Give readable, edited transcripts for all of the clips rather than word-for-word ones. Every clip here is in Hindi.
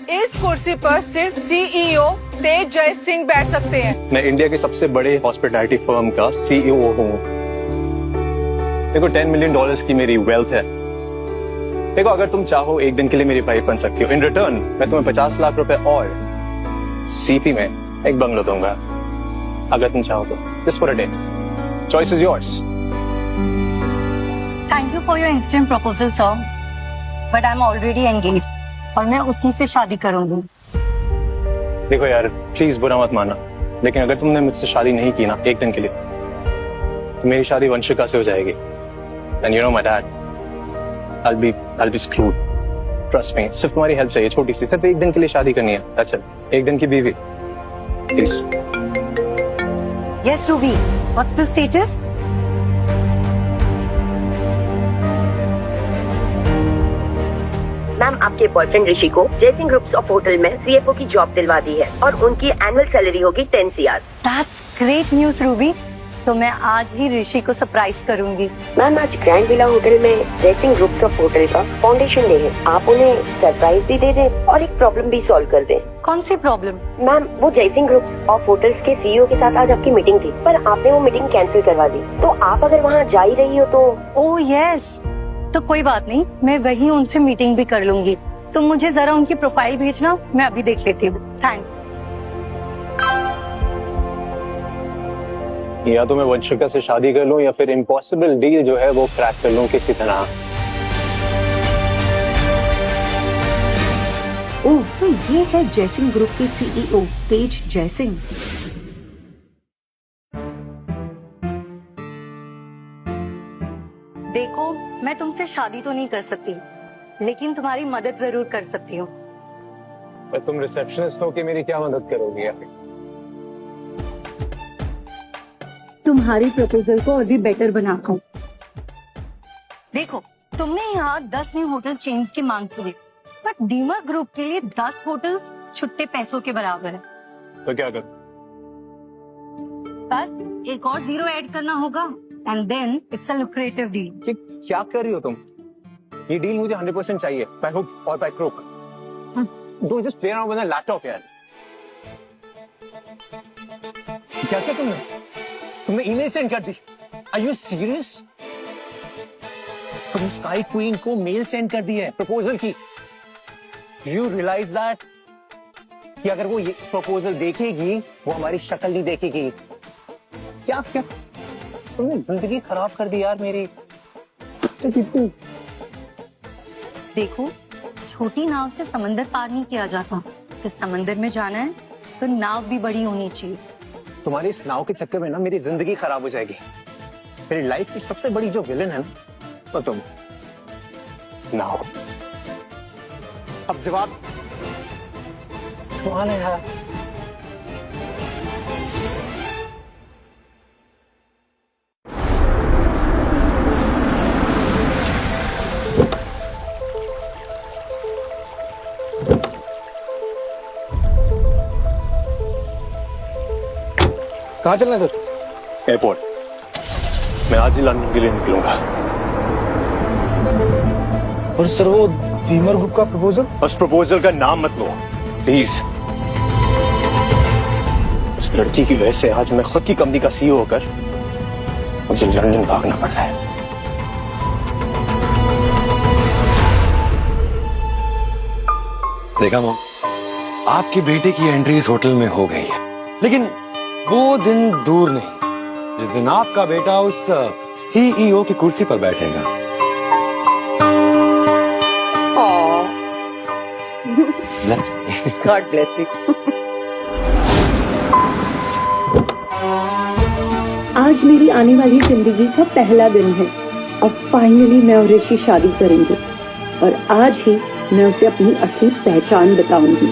इस कुर्सी पर सिर्फ सीईओ तेज जय सिंह बैठ सकते हैं। मैं इंडिया के सबसे बड़े हॉस्पिटैलिटी फर्म का सीईओ हूँ। देखो $10 मिलियन की मेरी वेल्थ है। देखो अगर तुम चाहो एक दिन के लिए मेरी वाइफ बन सकती हो। इन रिटर्न मैं तुम्हें 50 लाख रुपए और सीपी में एक बंगलो दूंगा अगर तुम चाहो तो। Just for a day. Choice is yours. Thank you for your instant proposal sir, but I am already engage और मैं उसी से शादी करूंगी। देखो यार प्लीज बुरा मत मानना, लेकिन अगर तुमने मुझसे शादी नहीं की ना एक दिन के लिए तो मेरी शादी वंशिका से हो जाएगी। And you know my dad, I'll be screwed. Trust me. सिर्फ तुम्हारी हेल्प चाहिए, छोटी सी, सिर्फ एक दिन के लिए शादी करनी है। That's it. एक दिन की बीवी। Please. Yes, Ruby. What's the status? Ma'am आपके बॉयफ्रेंड ऋषि को जयसिंह ग्रुप्स ऑफ होटल में सीएफओ की जॉब दिलवा दी है और उनकी एनुअल सैलरी होगी 10 CR। That's great news, Ruby. तो मैं आज ही ऋषि को सरप्राइज करूंगी। मैम आज ग्रैंड विला होटल में जयसिंह ग्रुप्स ऑफ होटल का फाउंडेशन डे है। आप उन्हें सरप्राइज भी दे दें और एक प्रॉब्लम भी सॉल्व कर दें। कौन सी प्रॉब्लम? मैम वो जयसिंह ग्रुप्स ऑफ होटल्स के सीईओ के साथ आज आपकी मीटिंग थी, पर आपने वो मीटिंग कैंसिल करवा दी। तो आप अगर वहाँ जा ही रही हो तो। ओह यस, तो कोई बात नहीं, मैं वही उनसे मीटिंग भी कर लूंगी। तुम मुझे जरा उनकी प्रोफाइल भेजना, मैं अभी देख लेती हूँ। थैंक्स। या तो मैं वंशिका से शादी कर लूं या फिर इम्पॉसिबल डील जो है वो क्रैक कर लूं किसी तरह। ओह, तो ये है जयसिंह ग्रुप के सीईओ तेज जयसिंह। देखो मैं तुमसे शादी तो नहीं कर सकती, लेकिन तुम्हारी मदद जरूर कर सकती हूँ। पर तुम रिसेप्शनिस्ट हो के मेरी क्या मदद करोगी यार? तुम्हारी प्रपोजल को और भी बेटर बनाता हूँ। देखो तुमने यहाँ 10 न्यू होटल चेन्स की मांग की है, पर डीमर ग्रुप के लिए 10 होटल्स छुट्टे पैसों के बराबर है। तो क्या करूं? बस एक और जीरो ऐड करना होगा and then it's a lucrative deal. क्या कर रही हो तुम? ये डील मुझे 100% चाहिए, बाय हुक और by crook. Don't just play around with the laptop यार। क्या क्या तुमने ईमेल सेंड कर दी? Are you serious? तुमने स्काई क्वीन को मेल सेंड कर दी है प्रपोजल की। यू रियलाइज दैट कि अगर वो ये प्रपोजल देखेगी वो हमारी शक्ल नहीं देखेगी। क्या क्या तुमने जिंदगी खराब कर दी यार मेरी। देखो छोटी नाव से समंदर पार नहीं किया जाता, तो समंदर में जाना है तो नाव भी बड़ी होनी चाहिए। तुम्हारी इस नाव के चक्कर में ना मेरी जिंदगी खराब हो जाएगी। मेरी लाइफ की सबसे बड़ी जो विलन है ना वो तुम। नाव। अब जवाब कौन है यार? कहाँ चलना है सर? एयरपोर्ट। मैं आज ही लंदन के लिए निकलूंगा। और सर वो डीमर ग्रुप का प्रपोजल? उस प्रपोजल का नाम मत लो प्लीज। उस लड़की की वजह से आज मैं खुद की कंपनी का सीईओ होकर मुझे लंदन भागना पड़ रहा है। देखा मॉम, आपके बेटे की एंट्री इस होटल में हो गई है, लेकिन वो दिन दूर नहीं जिस दिन आपका बेटा उस सीईओ की कुर्सी पर बैठेगा। God bless you. आज मेरी आने वाली जिंदगी का पहला दिन है। अब फाइनली मैं और ऋषि शादी करेंगे और आज ही मैं उसे अपनी असली पहचान बताऊंगी।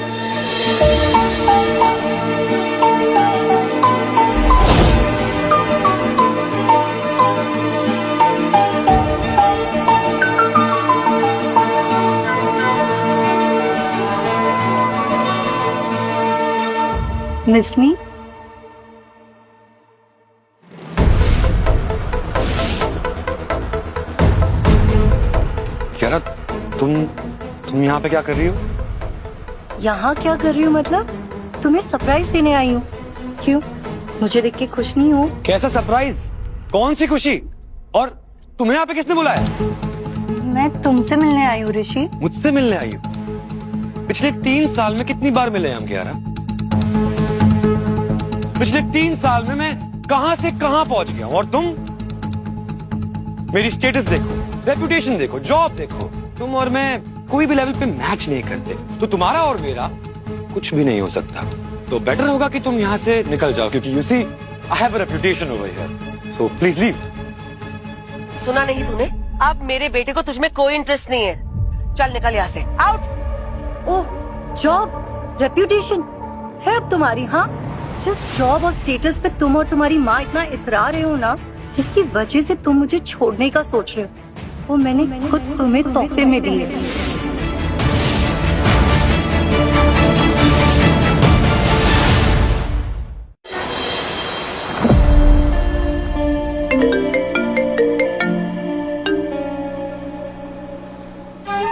मिस मी? क्या तुम यहाँ पे क्या कर रही हो? यहाँ क्या कर रही हूँ? मतलब तुम्हें सरप्राइज देने आई हूँ। क्यों, मुझे देख के खुश नहीं हो? कैसा सरप्राइज? कौन सी खुशी? और तुम्हें यहाँ पे किसने बुलाया? मैं तुमसे मिलने आई हूँ ऋषि। मुझसे मिलने आई हो? पिछले 3 साल में कितनी बार मिले हम कियारा? पिछले 3 साल में मैं कहां से कहां पहुंच गया हूं, और तुम? मेरी स्टेटस देखो, रेपुटेशन देखो, जॉब देखो, तुम और मैं कोई भी लेवल पे मैच नहीं करते। तो तुम्हारा और मेरा कुछ भी नहीं हो सकता। तो बेटर होगा कि तुम यहाँ से निकल जाओ, क्योंकि you see I have a reputation over here, so please leave. सुना नहीं तूने? अब मेरे बेटे को तुझमें कोई इंटरेस्ट नहीं है। चल निकल यहाँ से, आउट। ओह, जॉब, रेप्यूटेशन है अब तुम्हारी? हाँ, जिस जॉब और स्टेटस पे तुम और तुम्हारी माँ इतना इतरा रहे हो ना, जिसकी वजह से तुम मुझे छोड़ने का सोच रहे हो, वो मैंने खुद तुम्हें तोहफे में दी है।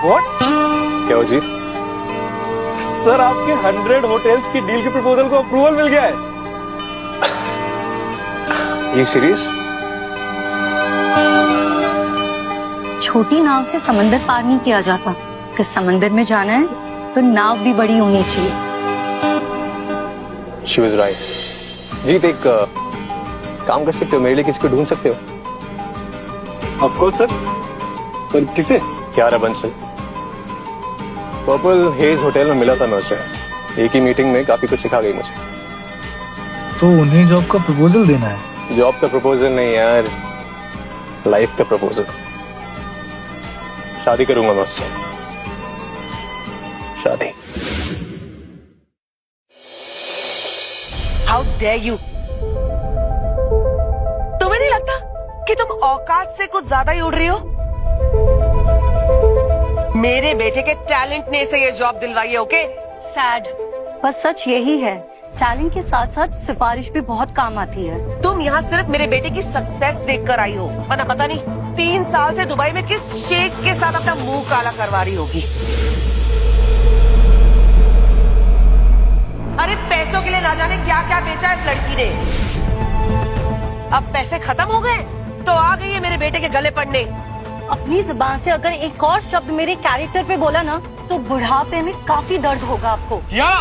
What? क्या हो जी? सर, आपके 100 होटल्स की डील के प्रपोजल को अप्रूवल मिल गया है। ये सीरीज? छोटी नाव से समंदर पार नहीं किया जाता। अगर समंदर में जाना है तो नाव भी बड़ी होनी चाहिए। She was right. जीत, एक काम कर सकते हो, मेरे लिए किसी को ढूंढ सकते हो? Of course sir. पर किसे? Kiara Bansal. Purple hedge hotel में मिला था मैं उससे। एक ही मीटिंग में काफी कुछ सिखा गई मुझे। तो उन्हें जॉब का प्रपोजल देना है? जॉब का प्रपोजल नहीं यार, लाइफ का प्रपोजल। शादी करूंगा मैं उससे। शादी। How dare you! तुम्हें नहीं लगता कि तुम औकात से कुछ ज्यादा ही उड़ रही हो? मेरे बेटे के टैलेंट ने इसे ये जॉब दिलवाई है, ओके? सैड, पर सच यही है, टैलेंट के साथ साथ सिफारिश भी बहुत काम आती है। तुम यहाँ सिर्फ मेरे बेटे की सक्सेस देखकर आई हो, वरना पता नहीं 3 साल से दुबई में किस शेख के साथ अपना मुंह काला करवा रही होगी। अरे पैसों के लिए ना जाने क्या क्या बेचा इस लड़की ने। अब पैसे खत्म हो गए तो आ गई है मेरे बेटे के गले पड़ने। अपनी जुबान से अगर एक और शब्द मेरे कैरेक्टर पे बोला ना, तो बुढ़ापे में काफी दर्द होगा आपको। कियारा,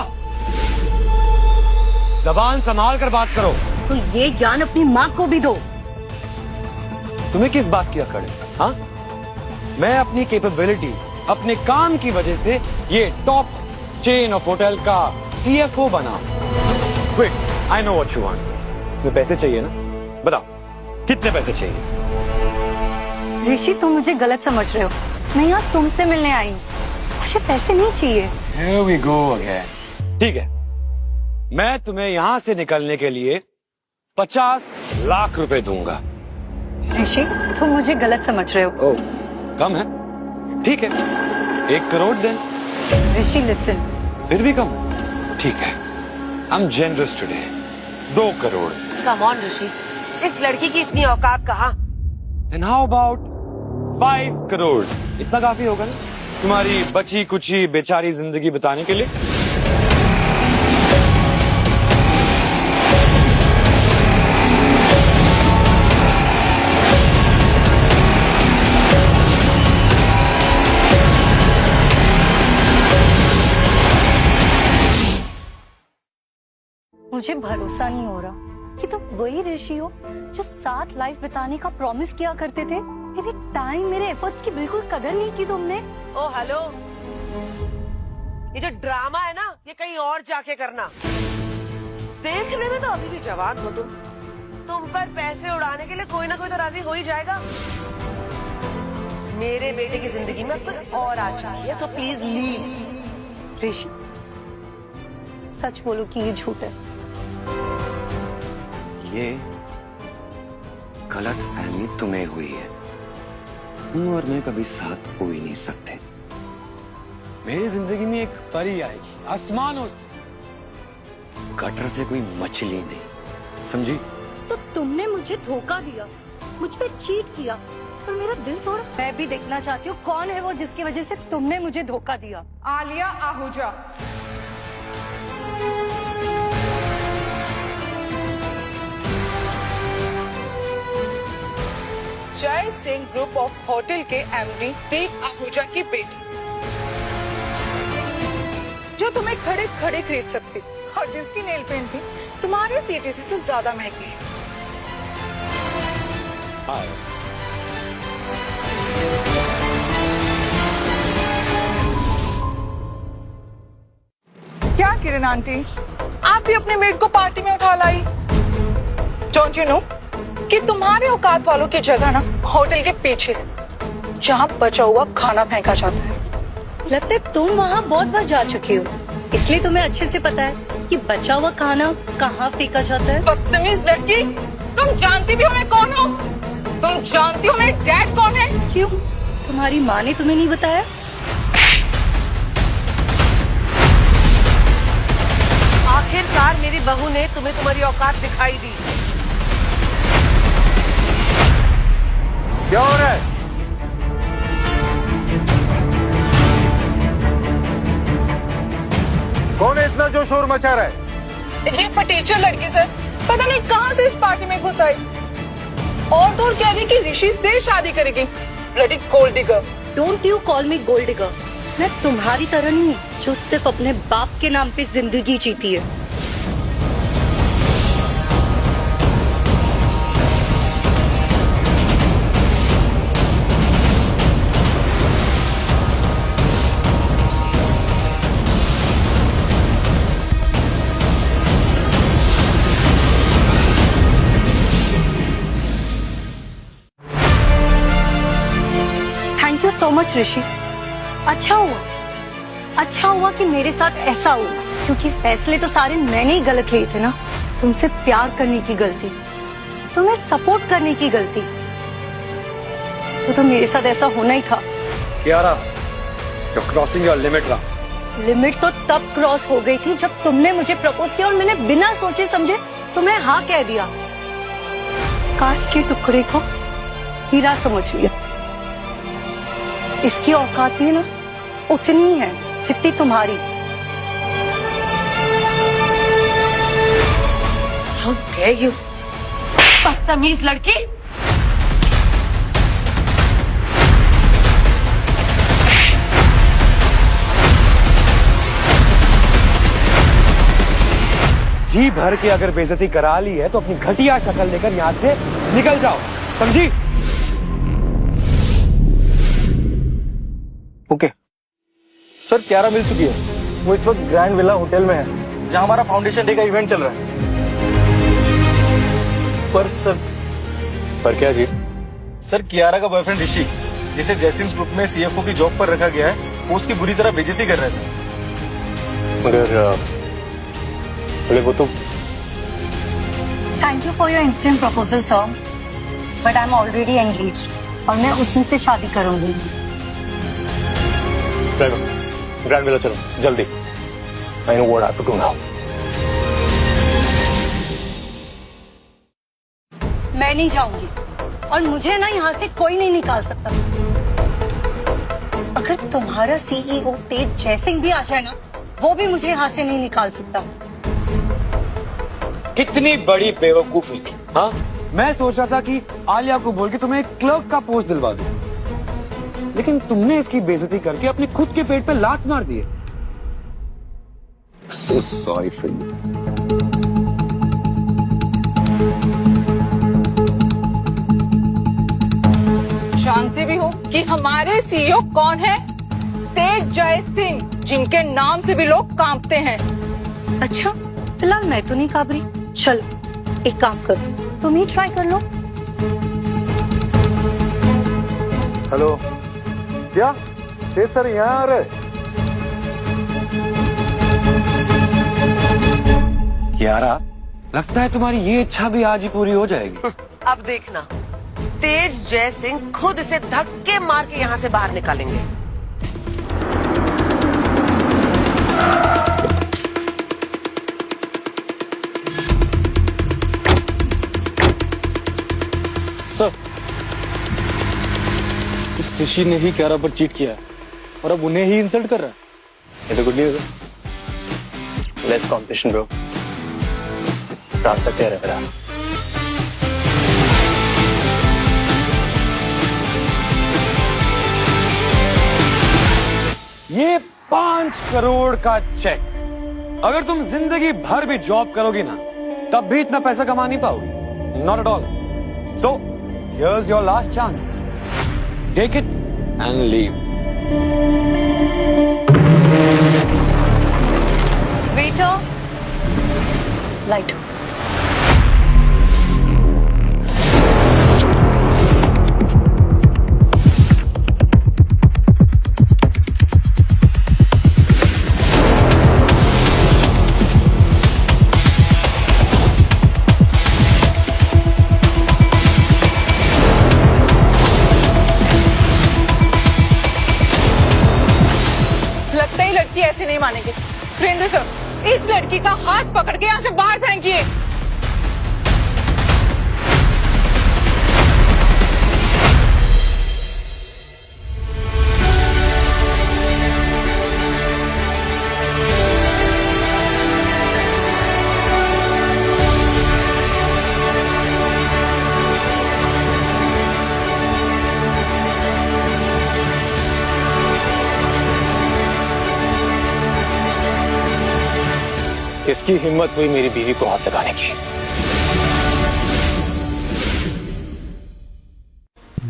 जबान संभाल कर बात करो। तो ये ज्ञान अपनी माँ को भी दो। तुम्हें किस बात की अकड़ है? हाँ, मैं अपनी कैपेबिलिटी, अपने काम की वजह से ये टॉप चेन ऑफ होटल का CFO बना। Wait, I know what you want. तुम्हें पैसे चाहिए ना? बताओ कितने पैसे चाहिए? ऋषि, तुम मुझे गलत समझ रहे हो। मैं यहाँ तुमसे मिलने आई हूँ, मुझे पैसे नहीं चाहिए। Here we go again. ठीक है, मैं तुम्हें यहाँ से निकलने के लिए 50 लाख रुपए दूंगा। ऋषि, तुम मुझे गलत समझ रहे हो। ओह, कम है? ठीक है, 1 करोड़ दें। ऋषि लिसन। फिर भी कम? ठीक है, I'm generous today. 2 crore. Come on Rishi, इस लड़की की इतनी औकात कहाँ? Then how about 5 crore? इतना काफी होगा ना तुम्हारी बची कुची बेचारी जिंदगी बताने के लिए? मुझे भरोसा नहीं हो रहा कि तुम वही ऋषि हो जो साथ लाइफ बिताने का प्रॉमिस किया करते थे। मेरे टाइम, मेरे एफर्ट्स की बिल्कुल कदर नहीं की तुमने। ओ हेलो, ये जो ड्रामा है ना, ये कहीं और जाके करना। देखने में तो अभी भी जवान हो तुम पर पैसे उड़ाने के लिए कोई ना कोई तो राजी हो ही जाएगा। मेरे बेटे की जिंदगी में कोई और आ चुकी है, सो प्लीज लीव। ऋषि, सच बोलो कि ये झूठ है। ये गलत फहमी तुम्हें हुई है। तुम और मैं कभी साथ हो ही नहीं सकते। मेरी जिंदगी में एक परी आएगी आसमानों से, गटर से कोई मछली नहीं, समझी? तो तुमने मुझे धोखा दिया, मुझ पे चीट किया और मेरा दिल तोड़ा। मैं भी देखना चाहती हूँ कौन है वो जिसकी वजह से तुमने मुझे धोखा दिया। आलिया आहूजा। जय सिंह ग्रुप ऑफ होटल के एमडी दीप आहूजा की बेटी, जो तुम्हें खड़े खड़े खरीद सकती और जिसकी नेल पेंटिंग तुम्हारे सीटीसी से ज्यादा महंगी है। क्या किरण आंटी, आप भी अपने मेड को पार्टी में उठा लाई? डोंट यू नो कि तुम्हारे औकात वालों की जगह ना होटल के पीछे है, जहाँ बचा हुआ खाना फेंका जाता है। लगता है तुम वहाँ बहुत बार जा चुकी हो, इसलिए तुम्हें अच्छे से पता है कि बचा हुआ खाना कहाँ फेंका जाता है। बदतमीज लड़की, तुम जानती भी हो मैं कौन हूँ? तुम जानती हो मेरे डैड कौन है? क्यों, तुम्हारी माँ ने तुम्हें नहीं बताया? आखिरकार मेरी बहू ने तुम्हें तुम्हारी औकात दिखाई दी। क्या हो रहा है? कौन है इतना जो शोर मचा रहा है? ये पटीचर लड़की सर, पता नहीं कहाँ से इस पार्टी में घुस आई और तो कह रही कि ऋषि से शादी करेगी। Bloody gold digger. Don't you call me gold digger. मैं तुम्हारी तरह नहीं हूँ जो सिर्फ अपने बाप के नाम पे जिंदगी जीती है। थैंक यू सो मच ऋषि। अच्छा हुआ कि मेरे साथ ऐसा हुआ, क्योंकि फैसले तो सारे मैंने ही गलत लिए थे ना। तुमसे प्यार करने की गलती, तुम्हें सपोर्ट करने की गलती, तो मेरे साथ ऐसा होना ही था। Kiara, you're crossing your limit now. Limit तो तब क्रॉस हो गई थी जब तुमने मुझे प्रपोज किया और मैंने बिना सोचे समझे तुम्हें हाँ कह दिया। कांच के टुकड़े को हीरा समझ लिया। इसकी औकात भी ना उतनी ही है जितनी तुम्हारी। How dare you, बदतमीज लड़की। जी भर के अगर बेइज्जती करा ली है तो अपनी घटिया शक्ल लेकर यहाँ से निकल जाओ, समझी? ओके सर, कियारा मिल चुकी है। वो इस वक्त ग्रैंड विला होटल में है, जहां हमारा फाउंडेशन डे का इवेंट चल रहा है। पर सर, पर क्या जी? सर, कियारा का बॉयफ्रेंड ऋषि, जिसे जयसिंह ग्रुप में सीएफओ की जॉब पर रखा गया है, वो उसकी बुरी तरह बेइज्जती कर रहा है सर। मगर वो तो। Thank you for your instant proposal sir, but I am already engaged और मैं उसी से शादी करूंगी। ग्रैंड विला चलो जल्दी। I know what I have to do now. मैं नहीं जाऊंगी और मुझे ना यहाँ से कोई नहीं निकाल सकता। अगर तुम्हारा सीईओ तेज जयसिंह भी आ जाए ना, वो भी मुझे यहाँ से नहीं निकाल सकता। कितनी बड़ी बेवकूफी। हाँ, मैं सोच रहा था कि आलिया को बोल के तुम्हें एक क्लर्क का पोस्ट दिलवा दूं, लेकिन तुमने इसकी बेइज्जती करके अपने खुद के पेट पे लात मार दी है। So sorry for you. जानते भी हो कि हमारे सीईओ कौन है? तेज जय सिंह, जिनके नाम से भी लोग कांपते हैं। अच्छा, फिलहाल मैं तो नहीं कांप रही। चल एक काम करो, तुम ही ट्राई कर लो। हेलो, क्या तेज सर यहाँ आ रहे? कियारा, लगता है तुम्हारी ये इच्छा भी आज ही पूरी हो जाएगी। अब देखना, तेज जय सिंह खुद इसे धक्के मार के यहाँ से बाहर निकालेंगे। सर, इस ऋषि ने ही कियारा पर चीट किया है और अब उन्हें ही इंसल्ट कर रहा है। ये तो गुड न्यूज़ है। लेस कॉम्पिटिशन ब्रो, रास्ता तय है मेरा। ये 5 करोड़ का चेक। अगर तुम जिंदगी भर भी जॉब करोगी ना, तब भी इतना पैसा कमा नहीं पाओगी। Not at all. So here's your last chance, take it and leave. Waiter, light. लगता ही लड़की ऐसे नहीं मानेगी। सुरेंद्र सर, इस लड़की का हाथ पकड़ के यहाँ से बाहर फेंकिए। इसकी हिम्मत हुई मेरी बीवी को हाथ लगाने की।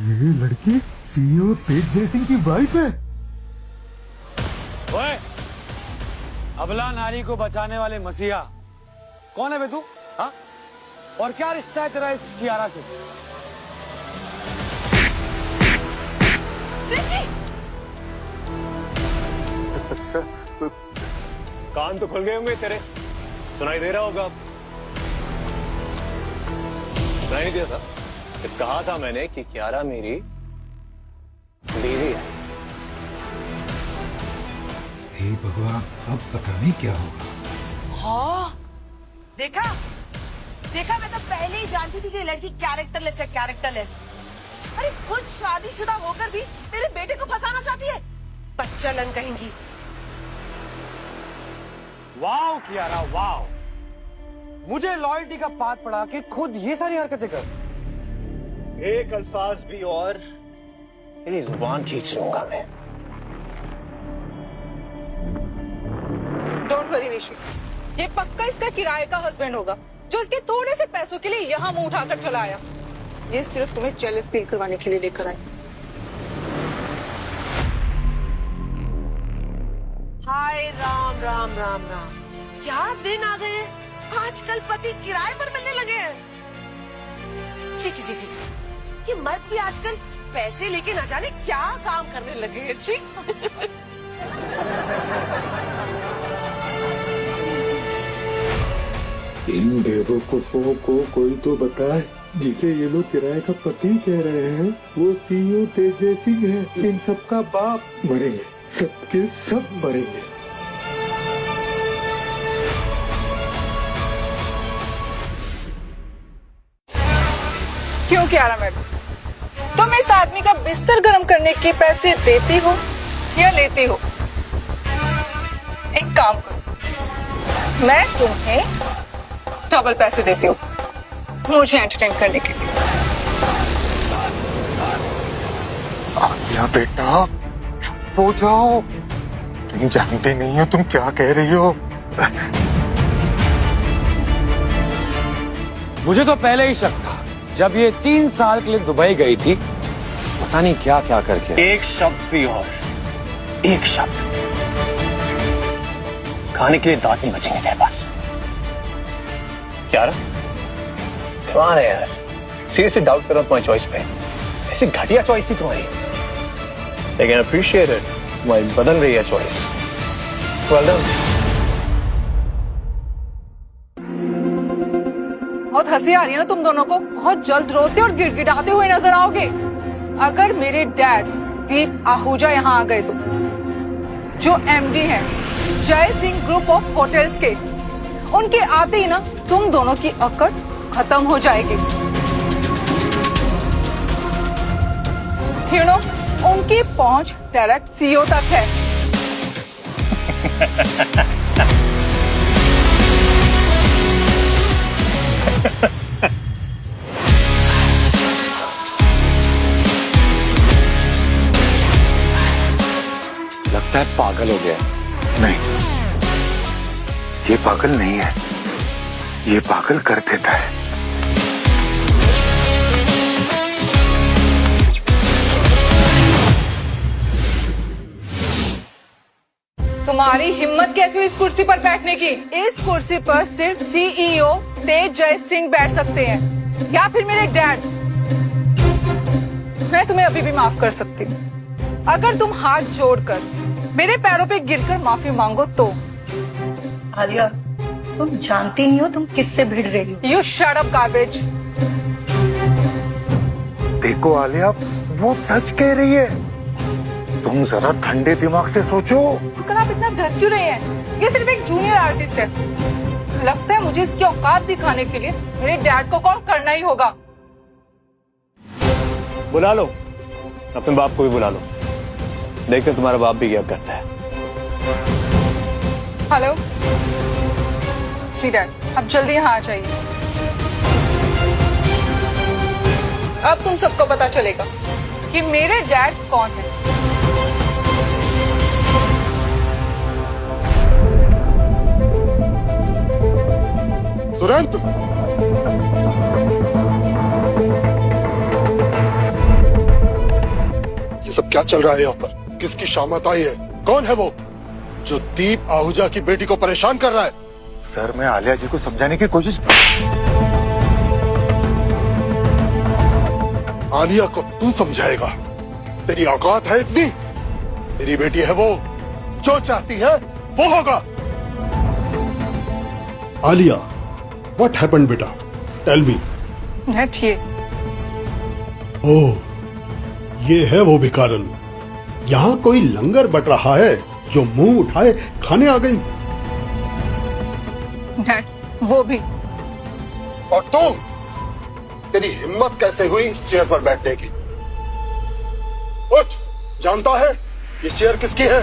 ये लड़की सीईओ तेज जय सिंह की वाइफ है। ओए, अबला नारी को बचाने वाले मसीहा कौन है बे तू? हाँ? और क्या रिश्ता है तेरा इस कियारा से? कान तो खुल गए होंगे तेरे, सुनाई दे रहा होगा। सुनाई नहीं दिया था? तो कहा था मैंने कि कियारा मेरी बीवी है। हे भगवान, अब पता नहीं क्या होगा। हाँ, देखा देखा, मैं तो पहले ही जानती थी कि ये लड़की कैरेक्टरलेस है, कैरेक्टरलेस। अरे खुद शादीशुदा होकर भी मेरे बेटे को फंसाना चाहती है, बच्चलन कहेंगी। Wow Kiara, wow. मुझे लॉयल्टी का पाठ पढ़ा के खुद ये सारी हरकतें कर। एक अल्फाज भी और मेरी जुबान खींच लूंगा मैं। डोंट वरी ऋषि, ये पक्का इसका किराए का हस्बैंड होगा जो इसके थोड़े से पैसों के लिए यहाँ मुंह उठाकर चला आया। ये सिर्फ तुम्हें जेलस फील करवाने के लिए लेकर आई। हाय राम राम राम राम, क्या दिन आ गए। आजकल पति किराए पर मिलने लगे हैं। छी छी छी छी, ये मर्द भी आजकल पैसे लेके न जाने क्या काम करने लगे हैं। छी। इन बेवकूफों को कोई तो बताए, जिसे ये लोग किराए का पति कह रहे हैं, वो सीईओ तेज जय सिंह है। इन सबका बाप मरेंगे, सबके सब मरेंगे। क्यों कियारा मैडम, तुम इस आदमी का बिस्तर गर्म करने के पैसे देती हो या लेती हो? एक काम करो, मैं तुम्हें डबल पैसे देती हूँ मुझे एंटरटेन करने के लिए। आलिया बेटा, चुप हो जाओ। तुम जानते नहीं हो तुम क्या कह रही हो। मुझे तो पहले ही शक था, जब ये 3 साल के लिए दुबई गई थी, पता नहीं क्या क्या करके। एक शब्द भी और, एक शब्द खाने के लिए दांत नहीं बचेंगे तेरे पास। कियारा, कमाल है यार, सीरियसली डाउट कर रहा हूं तुम्हारी चॉइस पे। ऐसी घटिया चॉइस थी तुम्हारी, लेकिन अप्रिशिएट इट, तुम्हारी बदल रही है चॉइस। Well done. बहुत हंसी आ रही है ना तुम दोनों को? बहुत जल्द रोते और गिड़गिड़ाते हुए नजर आओगे। अगर मेरे डैड दीप आहूजा यहाँ आ गए तो, जो एमडी हैं जय सिंह ग्रुप ऑफ होटल्स के, उनके आते ही ना तुम दोनों की अकड़ खत्म हो जाएगी। यू नो, उनकी पहुंच डायरेक्ट सीईओ तक है। लगता है पागल हो गया। नहीं, ये पागल नहीं है, ये पागल कर देता है। तुम्हारी हिम्मत कैसी हुई इस कुर्सी पर बैठने की? इस कुर्सी पर सिर्फ सीईओ तेज जय सिंह बैठ सकते हैं या फिर मेरे डैड। मैं तुम्हें अभी भी माफ कर सकती हूँ अगर तुम हाथ जोड़कर मेरे पैरों पे गिरकर माफी मांगो तो। आलिया, तुम जानती नहीं हो तुम किससे भिड़ रही हो। You shut up garbage. देखो आलिया, वो सच कह रही है। तुम जरा ठंडे दिमाग से सोचो। कल आप इतना डर क्यों रहे हैं? ये सिर्फ एक जूनियर आर्टिस्ट है। लगता है मुझे इसकी औकात दिखाने के लिए मेरे डैड को कॉल करना ही होगा। बुला लो, अपने बाप को भी बुला लो, देखते तुम्हारा बाप भी क्या करता है। हेलो जी डैड, अब जल्दी यहाँ आ जाइए। अब तुम सबको पता चलेगा कि मेरे डैड कौन है। सुरेंद्र, ये सब क्या चल रहा है यहाँ पर? किसकी शामत आई है? कौन है वो जो दीप आहूजा की बेटी को परेशान कर रहा है? सर, मैं आलिया जी को समझाने की कोशिश। आलिया को तू समझाएगा? तेरी औकात है इतनी? तेरी बेटी है वो, जो चाहती है वो होगा। आलिया, what happened बेटा? Tell me. नेट ये। ओह, ये है वो भिखारन। यहाँ कोई लंगर बट रहा है जो मुंह उठाए खाने आ गई। डैड, वो भी। और तू, तेरी हिम्मत कैसे हुई इस चेयर पर बैठने की? उठ, जानता है ये चेयर किसकी है?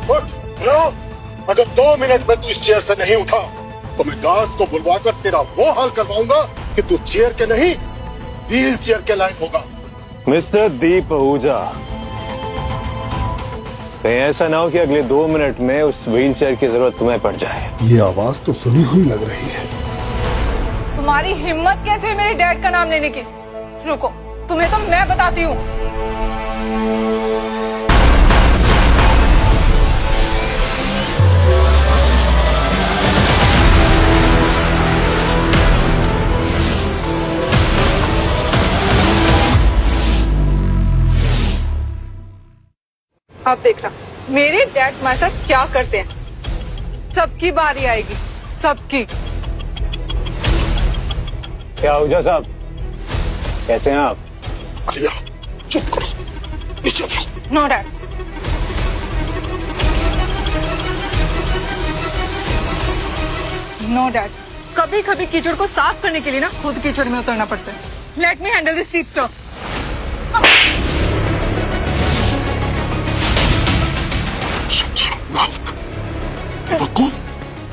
उठ, लो। अगर 2 मिनट में तू इस चेयर से नहीं उठा तो मैं गार्ड्स को बुलवाकर तेरा वो हाल करवाऊंगा कि तू चेयर के नहीं व्हील चेयर के लायक होगा। मिस्टर दीप आहूजा, कहीं ऐसा ना हो कि अगले 2 मिनट में उस व्हील चेयर की जरूरत तुम्हें पड़ जाए। ये आवाज तो सुनी हुई लग रही है। तुम्हारी हिम्मत कैसे हुई मेरे डैड का नाम लेने की? रुको, तुम्हें तो मैं बताती हूँ। अब देखना मेरे डैड तुम्हारे साथ क्या करते हैं। सबकी बारी आएगी, सबकी। क्या आहूजा साहब, कैसे हैं आप? आलिया, चुप करो, नीचे उतरो। No dad. नो डैड, कभी कभी कीचड़ को साफ करने के लिए ना खुद कीचड़ में उतरना पड़ता है। Let me handle this cheap stuff.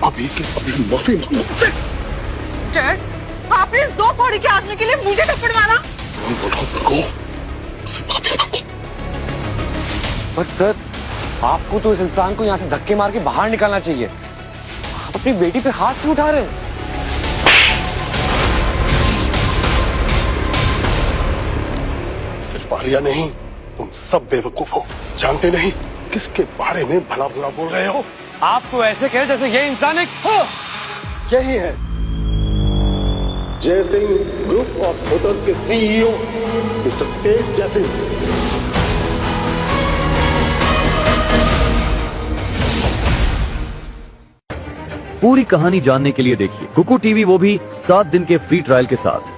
अभी के अभी माफी मांगो। डैड, आपने इस 2 पौड़ी के आदमी के लिए मुझे थप्पड़ मारा। पर सर, आपको तो इस इंसान को यहाँ से धक्के मार के बाहर निकालना चाहिए। आप अपनी बेटी पे हाथ क्यों उठा रहे हैं? सिर्फ आलिया नहीं, तुम सब बेवकूफ हो। जानते नहीं किसके बारे में भला बुरा बोल रहे हो। आपको ऐसे कहे जैसे ये इंसान एक यही है जय सिंह ग्रुप ऑफ होटल्स के सीईओ मिस्टर तेज जय सिंह। पूरी कहानी जानने के लिए देखिए कुकू टीवी, वो भी 7 दिन के फ्री ट्रायल के साथ।